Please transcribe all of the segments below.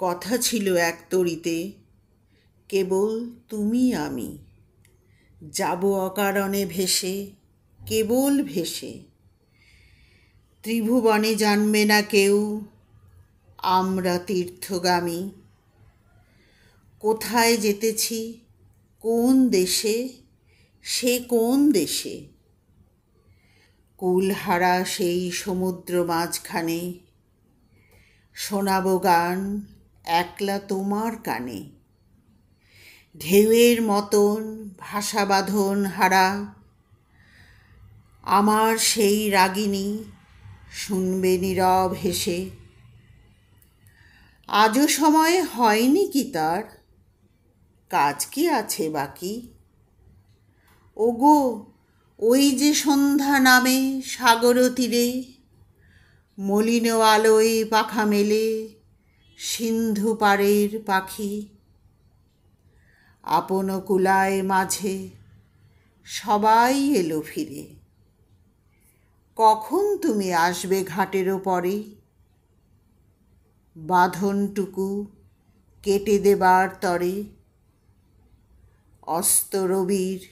কথা ছিল এক তরিতে, কেবল তুমি আমি যাব অকারণে ভেসে, কেবল ভেসে। ত্রিভুবনে জানবে না কেউ আমরা তীর্থগামী। কোথায় যেতেছি, কোন দেশে, সে কোন দেশে? কুলহারা সেই সমুদ্র মাঝখানে শোনাবো গান একলা তোমার কানে। ঢেউয়ের মতন ভাষা বাঁধন হারা আমার সেই রাগিনী শুনবে নীরব হেসে। আজও সময় হয়নি কি তার, কাজ কি আছে বাকি? ওগো, ওই যে সন্ধ্যা নামে সাগর তীরে, মলিন আলোয় পাখা মেলে সিন্ধু পাড়ের পাখি। আপন কুলায় মাঝে সবাই এলো ফিরে। কখন তুমি আসবে ঘাটের ওপরে, বাঁধনটুকু কেটে দেবার তরে? অস্ত রবির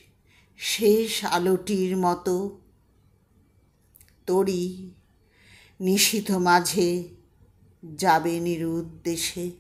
শেষ আলোটির মতো তরি নিশীথ মাঝে যাবে নিরুদ্দেশে।